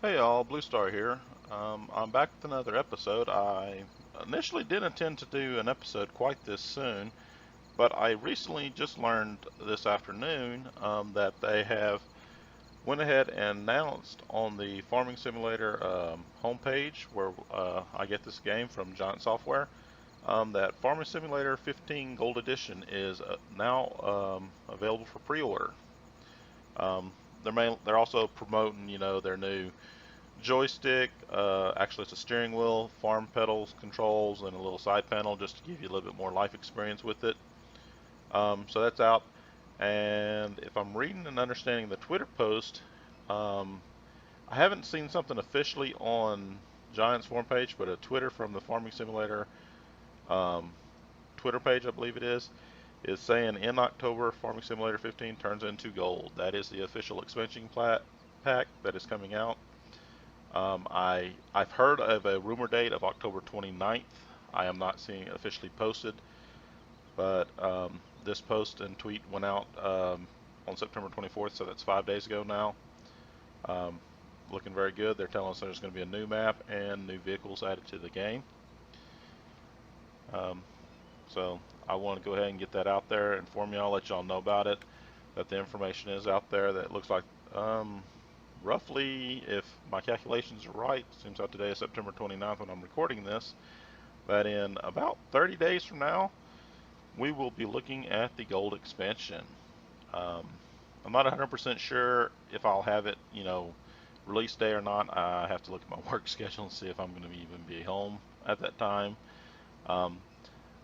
Hey all, Blue Star here. I'm back with another episode. I initially didn't intend to do an episode quite this soon, but I recently just learned this afternoon that they have went ahead and announced on the Farming Simulator homepage where I get this game from Giant Software that Farming Simulator 15 Gold Edition is now available for pre-order. Um, they're also promoting, their new joystick. Actually, it's a steering wheel, farm pedals, controls, and a little side panel just to give you a little bit more life experience with it. So that's out. And if I'm reading and understanding the Twitter post, um, I haven't seen something officially on Giants forum page, but a Twitter from the Farming Simulator um, Twitter page, I believe it is saying in October, Farming Simulator 15 turns into gold. That is the official expansion pack that is coming out. I've heard of a rumor date of October 29th. I am not seeing it officially posted, but this post and tweet went out on September 24th, so that's 5 days ago now. Um, Looking very good. They're telling us there's going to be a new map and new vehicles added to the game. Um, so I want to go ahead and get that out there, inform y'all, let y'all know about it. That the information is out there. That looks like um, roughly, if my calculations are right, seems like today is September 29th when I'm recording this, that in about 30 days from now, we will be looking at the gold expansion. Um, I'm not 100% sure if I'll have it, release day or not. I have to look at my work schedule and see if I'm going to even be home at that time. Um,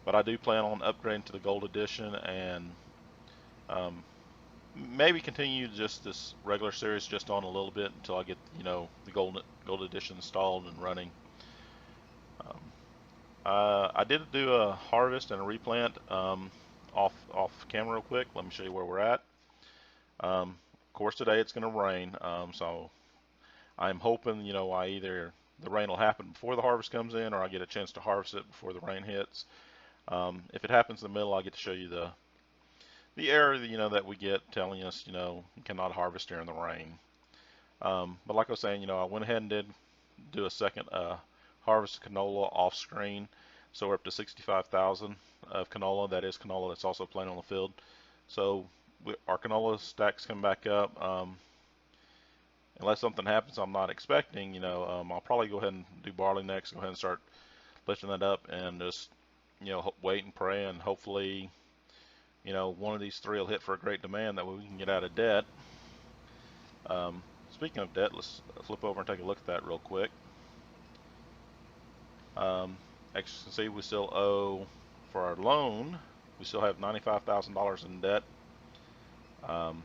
but I do plan on upgrading to the gold edition and um, maybe continue just this regular series just on a little bit until I get, the gold edition installed and running. Um, I did do a harvest and a replant off camera real quick. Let me show you where we're at. Of course, today it's going to rain, so I'm hoping I either the rain will happen before the harvest comes in, or I get a chance to harvest it before the rain hits. If it happens in the middle, I get to show you the error that we get telling us you cannot harvest during the rain. But like I was saying, I went ahead and did do a second harvest canola off screen. So we're up to 65,000 of canola. That is canola that's also planted on the field. So our canola stacks come back up. Unless something happens I'm not expecting, I'll probably go ahead and do barley next. Go ahead and start lifting that up and just, wait and pray and hopefully, one of these three will hit for a great demand. That way we can get out of debt. Speaking of debt, let's flip over and take a look at that real quick. As you can see, we still owe for our loan. We still have $95,000 in debt. Um,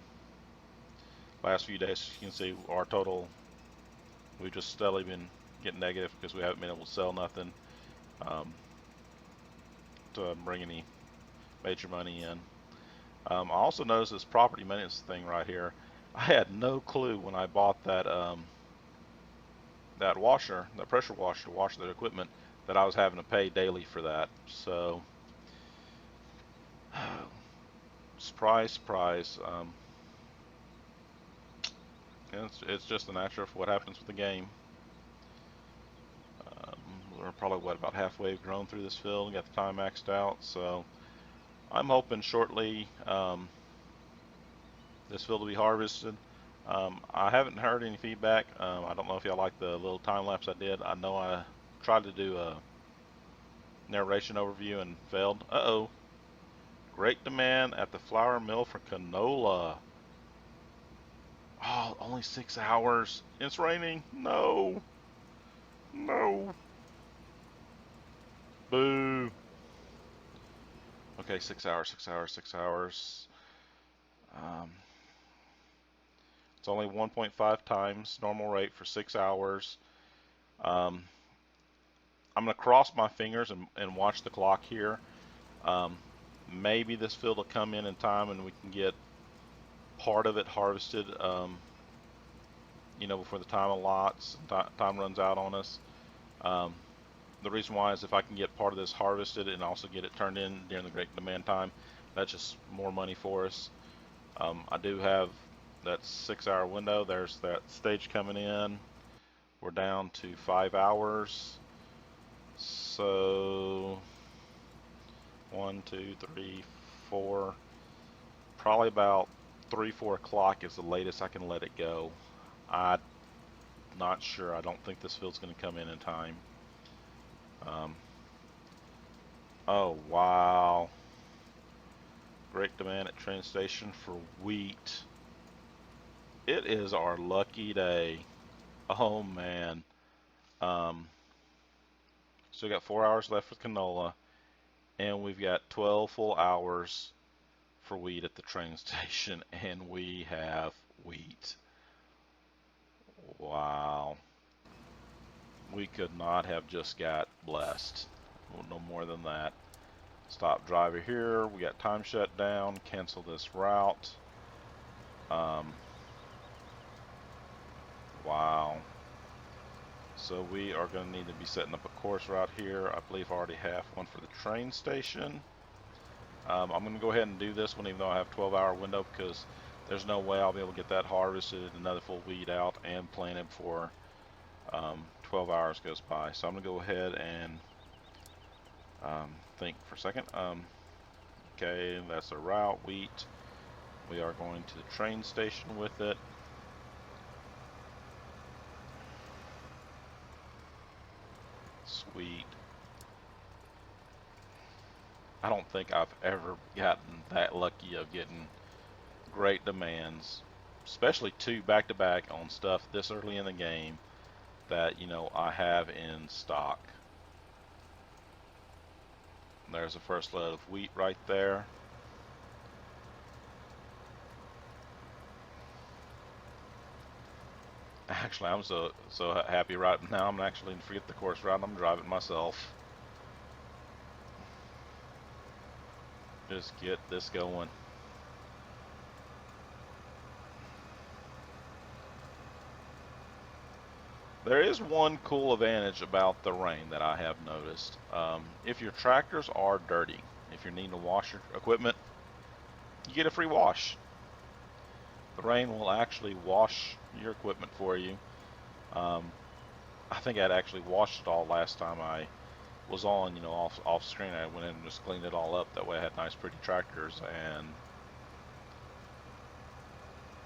Last few days, you can see our total. We've just steadily been getting negative because we haven't been able to sell nothing um, to bring any major money in. I also noticed this property maintenance thing right here. I had no clue when I bought that washer, that pressure washer to wash that equipment, that I was having to pay daily for that. So, surprise, surprise. It's just the nature of what happens with the game. Um, we're probably about halfway grown through this field and got the time maxed out. So I'm hoping shortly this field will be harvested. I haven't heard any feedback. I don't know if y'all like the little time lapse I did. I know I tried to do a narration overview and failed. Uh-oh. Great demand at the flour mill for canola. Oh, only 6 hours. It's raining. No. No. Boo. Okay, 6 hours, 6 hours, 6 hours. Um, it's only 1.5 times normal rate for 6 hours. Um, I'm going to cross my fingers and watch the clock here. Um, Maybe this field will come in time and we can get part of it harvested, before the time allots, time runs out on us. Um, the reason why is if I can get part of this harvested and also get it turned in during the great demand time, that's just more money for us. I do have that 6 hour window. There's that stage coming in. we're down to 5 hours. So 1, 2, 3, 4, probably about 3, 4 o'clock is the latest I can let it go. I'm not sure. I don't think this field's going to come in time. Oh, wow. Great demand at train station for wheat. It is our lucky day. Oh, man. So we got 4 hours left with canola, and we've got 12 full hours for wheat at the train station, and we have wheat. Wow. We could not have just got blessed. Well, no more than that. Stop driver here. We got time shut down. Cancel this route. Wow. So we are going to need to be setting up a course route here. I believe I already have one for the train station. I'm going to go ahead and do this one even though I have a 12-hour window, because there's no way I'll be able to get that harvested, another full weed out, and planted before 12 hours goes by. So I'm going to go ahead and think for a second. Okay, that's a route, wheat. We are going to the train station with it. Sweet. I don't think I've ever gotten that lucky of getting great demands, especially 2 back-to-back on stuff this early in the game that, you know, I have in stock. There's the first load of wheat right there. Actually, I'm so happy right now. I'm actually gonna forget the course route. I'm driving myself. Just get this going. There is one cool advantage about the rain that I have noticed. If your tractors are dirty, if you're needing to wash your equipment, you get a free wash. The rain will actually wash your equipment for you. I think I'd actually washed it all last time I was on, you know, off screen. I went in and just cleaned it all up. That way I had nice pretty tractors. And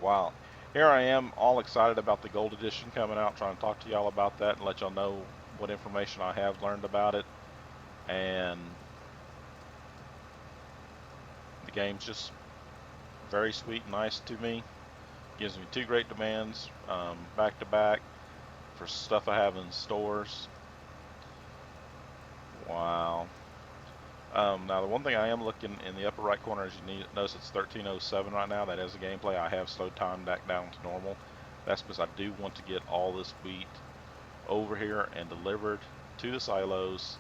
wow, here I am all excited about the gold edition coming out, trying to talk to y'all about that and let y'all know what information I have learned about it. And the game's just very sweet and nice to me. Gives me 2 great demands back to back for stuff I have in stores. Wow. Now the one thing I am looking in the upper right corner is you notice it's 13:07 right now. That is the gameplay. I have slowed time back down to normal. That's because I do want to get all this wheat over here and delivered to the silos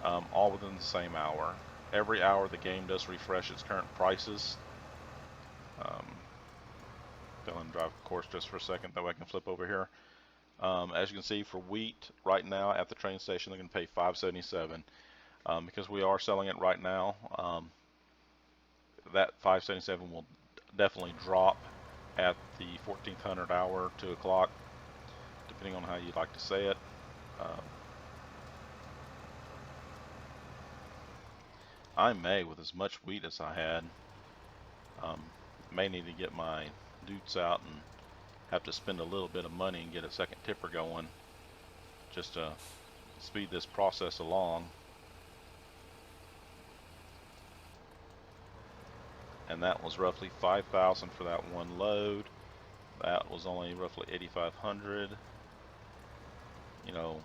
all within the same hour. Every hour the game does refresh its current prices. Go ahead and drive the course just for a second, that way I can flip over here. As you can see, for wheat right now at the train station, they're going to pay $5.77. Because we are selling it right now, that $5.77 will definitely drop at the 1400 hour, 2 o'clock, depending on how you'd like to say it. I may, with as much wheat as I had, may need to get my dutes out and have to spend a little bit of money and get a second tipper going just to speed this process along. And that was roughly 5,000 for that one load. That was only roughly 8,500. You know,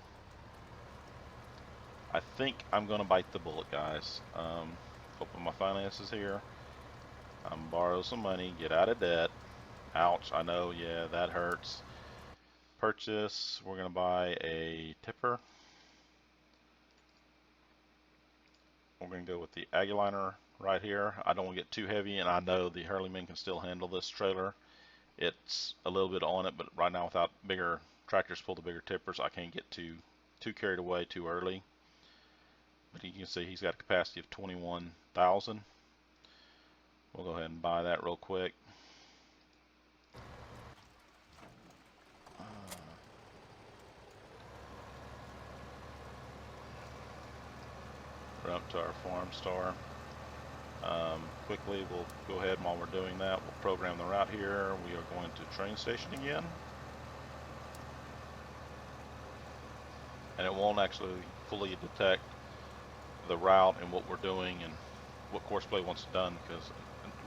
I think I'm gonna bite the bullet, guys. Open my finances here. I'm borrow some money, get out of debt. Ouch, I know, yeah, that hurts. Purchase, we're gonna buy a tipper. We're gonna go with the Aguliner right here. I don't want to get too heavy, and I know the Hurleyman can still handle this trailer. It's a little bit on it, but right now without bigger tractors pull the bigger tippers, I can't get too carried away too early. But you can see he's got a capacity of 21,000. We'll go ahead and buy that real quick. Run up to our farm store. Quickly, we'll go ahead, and while we're doing that, we'll program the route here. We are going to train station again. And it won't actually fully detect the route and what we're doing and what CoursePlay wants done, because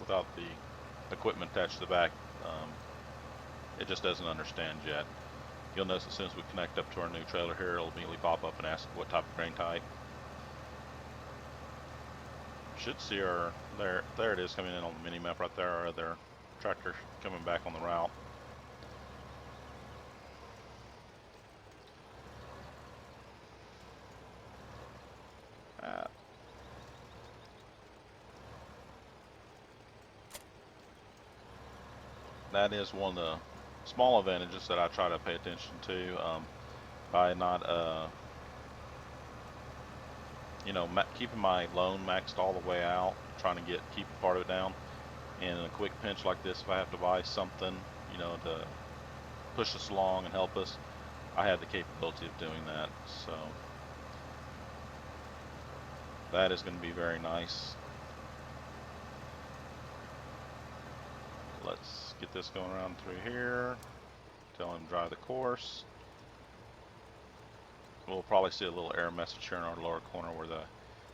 without the equipment attached to the back, it just doesn't understand yet. You'll notice as soon as we connect up to our new trailer here, it'll immediately pop up and ask what type of grain type. Should see our, there it is coming in on the mini map right there, our other tractor coming back on the route. That is one of the small advantages that I try to pay attention to, by not, you know, keeping my loan maxed all the way out, trying to keep part of it down. And in a quick pinch like this, if I have to buy something, you know, to push us along and help us, I have the capability of doing that. So that is going to be very nice. Let's get this going around through here. Tell him to drive the course. We'll probably see a little error message here in our lower corner where the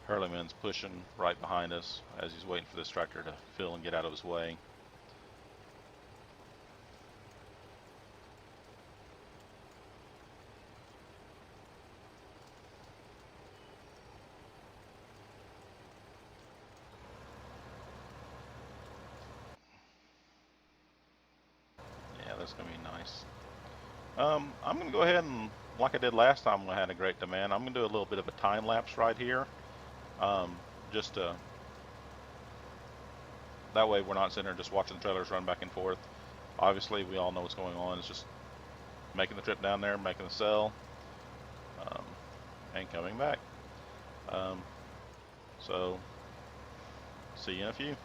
Hurleyman's pushing right behind us as he's waiting for this tractor to fill and get out of his way. Yeah, that's going to be nice. I'm going to go ahead and, like I did last time when I had a great demand, I'm going to do a little bit of a time lapse right here. Just to, that way we're not sitting there just watching the trailers run back and forth. Obviously, we all know what's going on. It's just making the trip down there, making the sell, and coming back. So, see you in a few.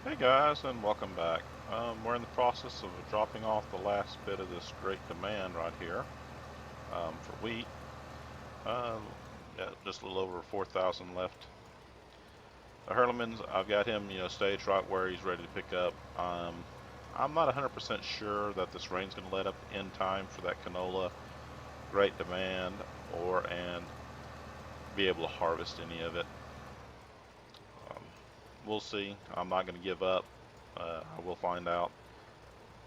Hey guys, and welcome back. We're in the process of dropping off the last bit of this great demand right here for wheat. Yeah, just a little over 4,000 left. The Hurleman's, I've got him, staged right where he's ready to pick up. I'm not 100% sure that this rain's going to let up in time for that canola great demand and be able to harvest any of it. Um, we'll see. I'm not going to give up. I will find out.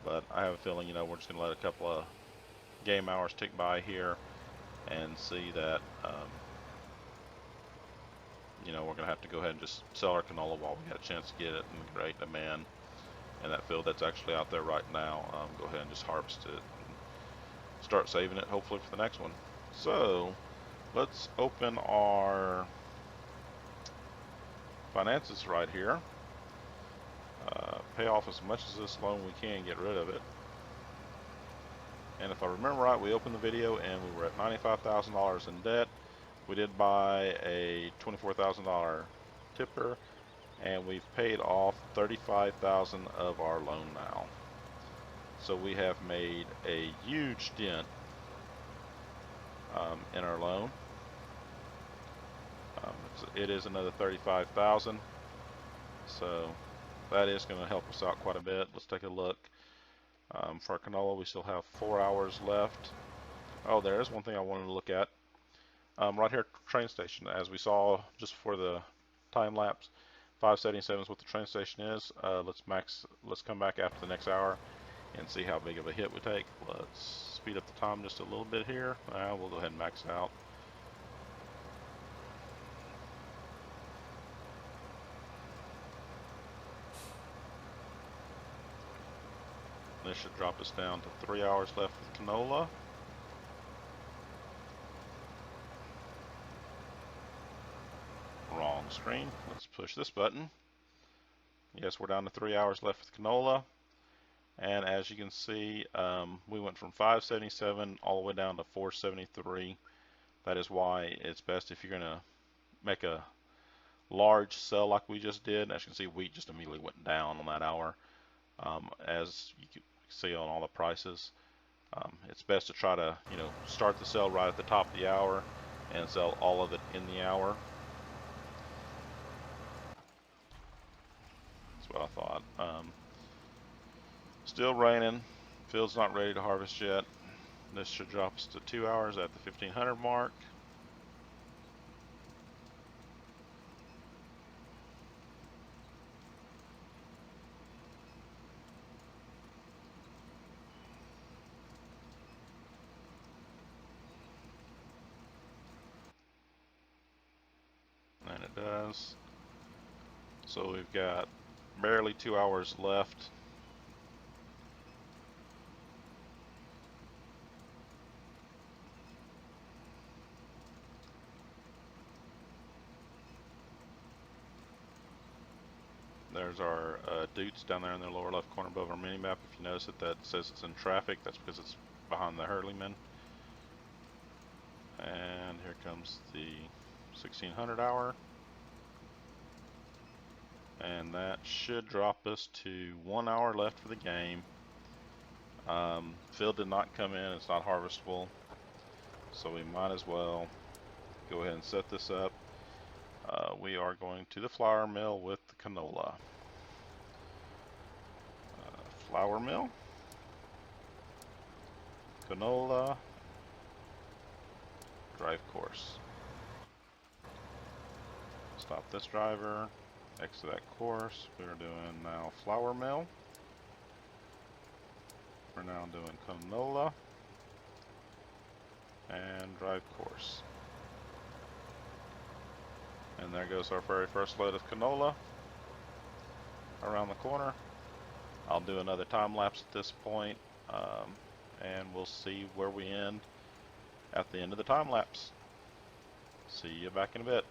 But I have a feeling, we're just going to let a couple of game hours tick by here and see that, we're going to have to go ahead and just sell our canola while we got a chance to get it in great demand. And that field that's actually out there right now, go ahead and just harvest it and start saving it, hopefully for the next one. So let's open our finances right here. Pay off as much as this loan we can, get rid of it. And if I remember right, we opened the video and we were at $95,000 in debt. We did buy a $24,000 tipper, and we've paid off $35,000 of our loan now. So we have made a huge dent in our loan. It is another $35,000, so that is going to help us out quite a bit. Let's take a look. For our canola, we still have 4 hours left. Oh, there's one thing I wanted to look at. Right here, train station. As we saw just before the time lapse, 577 is what the train station is. Let's come back after the next hour and see how big of a hit we take. Let's speed up the time just a little bit here. We'll go ahead and max out. This should drop us down to 3 hours left with canola. Wrong screen. Let's push this button. Yes, we're down to 3 hours left with canola. And as you can see, we went from 577 all the way down to 473. That is why it's best if you're going to make a large sell like we just did. As you can see, wheat just immediately went down on that hour. As you can see on all the prices, it's best to try to start the sell right at the top of the hour and sell all of it in the hour. That's what I thought. Still raining. Field's not ready to harvest yet. This should drop us to 2 hours at the 1500 mark. And it does. So we've got barely 2 hours left. There's our Dutes down there in the lower left corner above our mini map. If you notice it, that says it's in traffic. That's because it's behind the Hurleyman. And here comes the 1600 hour. And that should drop us to 1 hour left for the game. Field did not come in. It's not harvestable. So we might as well go ahead and set this up. We are going to the flour mill with the canola. Flour mill, canola, drive course. Stop this driver, exit that course. We're doing now flour mill. We're now doing canola and drive course. And there goes our very first load of canola around the corner. I'll do another time lapse at this point, and we'll see where we end at the end of the time lapse. See you back in a bit.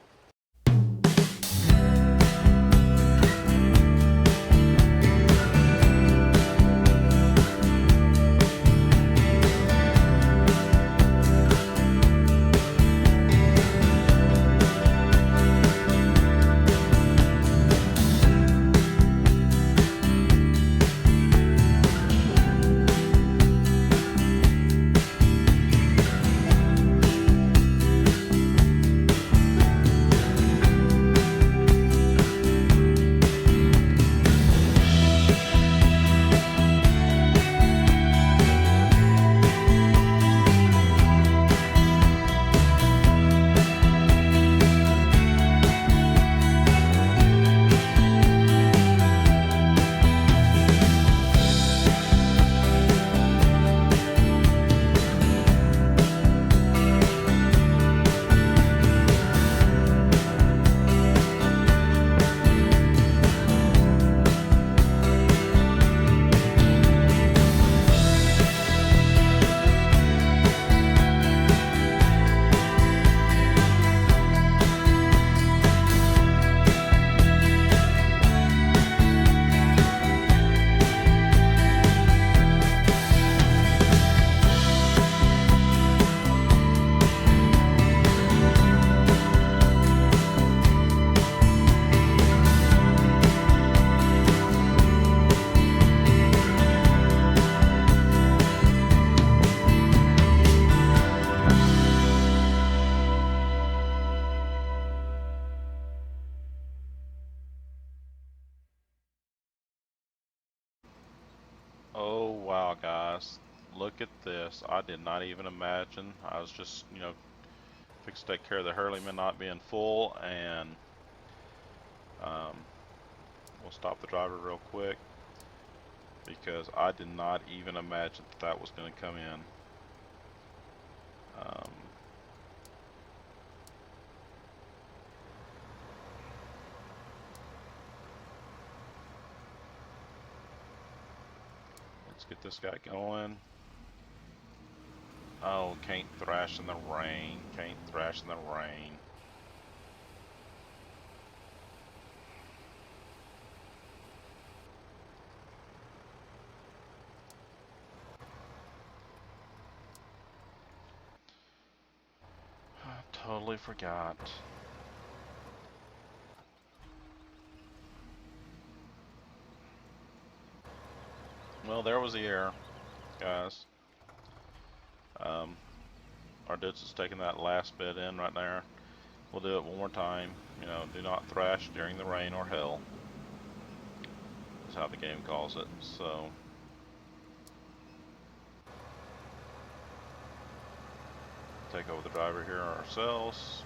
Wow, guys, look at this. I did not even imagine. I was just, fixed to take care of the Hurleyman not being full, and um, we'll stop the driver real quick because I did not even imagine that was going to come in. Let's get this guy going. Oh, can't thrash in the rain. Can't thrash in the rain. I totally forgot. Well, there was the error, guys. Our dudes is taking that last bit in right there. We'll do it one more time. Do not thrash during the rain or hail. That's how the game calls it. So, take over the driver here ourselves.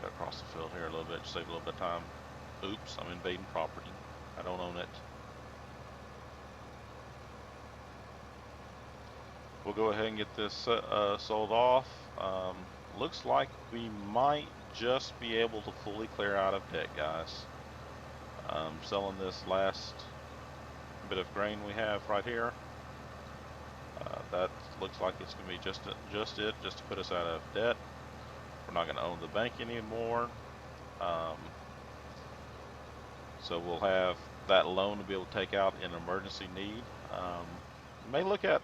Got across the field here a little bit, just save a little bit of time. Oops, I'm invading property. I don't own it. We'll go ahead and get this sold off. Looks like we might just be able to fully clear out of debt, guys. Selling this last bit of grain we have right here. That looks like it's going to be just to put us out of debt. We're not going to own the bank anymore. So we'll have that loan to be able to take out in emergency need. May look at,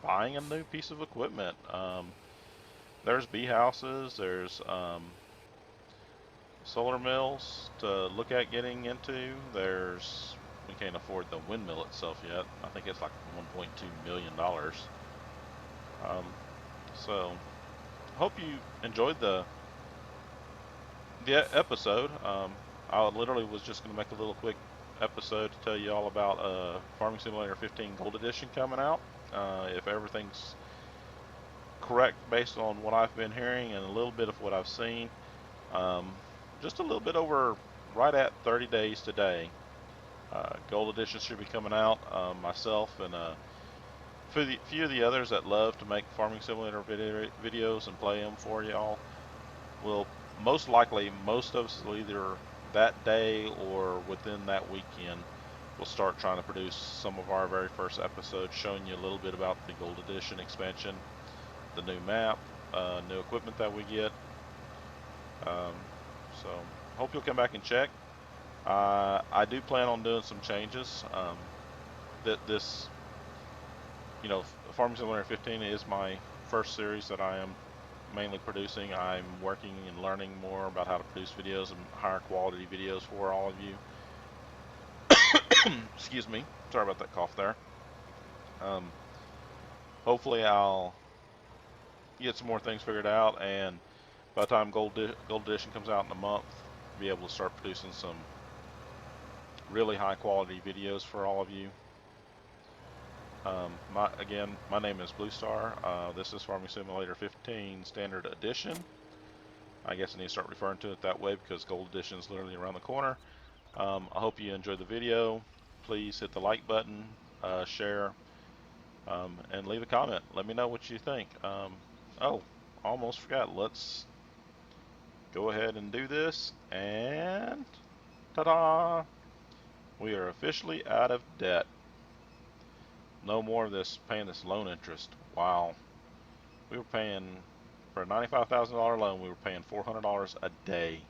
buying a new piece of equipment. There's bee houses, there's solar mills to look at getting into. We can't afford the windmill itself yet. I think it's like $1.2 million. So, hope you enjoyed the episode. I literally was just going to make a little quick episode to tell you all about Farming Simulator 15 Gold Edition coming out. If everything's correct based on what I've been hearing and a little bit of what I've seen, just a little bit over right at 30 days today. Gold Edition should be coming out. Myself and a few of the others that love to make Farming Simulator videos and play them for y'all will most likely, most of us will either that day or within that weekend, we'll start trying to produce some of our very first episodes showing you a little bit about the Gold Edition expansion, the new map, new equipment that we get. So hope you'll come back and check. I do plan on doing some changes. This, Farming Simulator 15 is my first series that I am mainly producing. I'm working and learning more about how to produce videos and higher quality videos for all of you. Excuse me. Sorry about that cough there. Hopefully I'll get some more things figured out, and by the time Gold Edition comes out in a month, be able to start producing some really high quality videos for all of you. My name is Blue Star. This is Farming Simulator 15 Standard Edition. I guess I need to start referring to it that way because Gold Edition is literally around the corner. I hope you enjoyed the video. Please hit the like button, share, and leave a comment. Let me know what you think. Oh, almost forgot. Let's go ahead and do this, and ta-da! We are officially out of debt. No more of this paying this loan interest. Wow. We were paying, for a $95,000 loan, we were paying $400 a day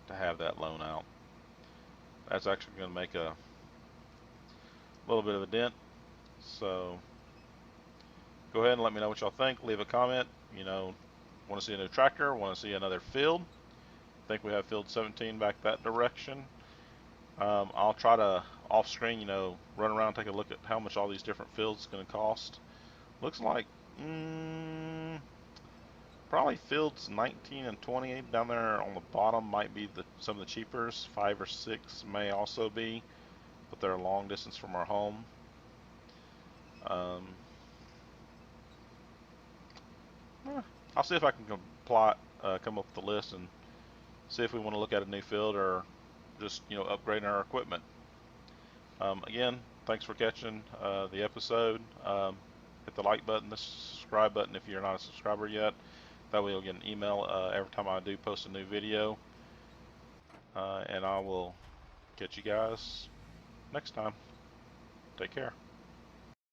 to have that loan out. That's actually going to make a little bit of a dent. So go ahead and let me know what y'all think. Leave a comment. Want to see a new tractor? Want to see another field? I think we have field 17 back that direction. I'll try to off screen, run around, take a look at how much all these different fields are going to cost. Looks like probably fields 19 and 20 down there on the bottom might be some of the cheapers. 5 or 6 may also be, but they're a long distance from our home. Um, I'll see if I can come up with a list and see if we want to look at a new field or just upgrading our equipment. Again, thanks for catching the episode. Hit the like button, the subscribe button if you're not a subscriber yet. That way you'll get an email every time I do post a new video. And I will catch you guys next time. Take care.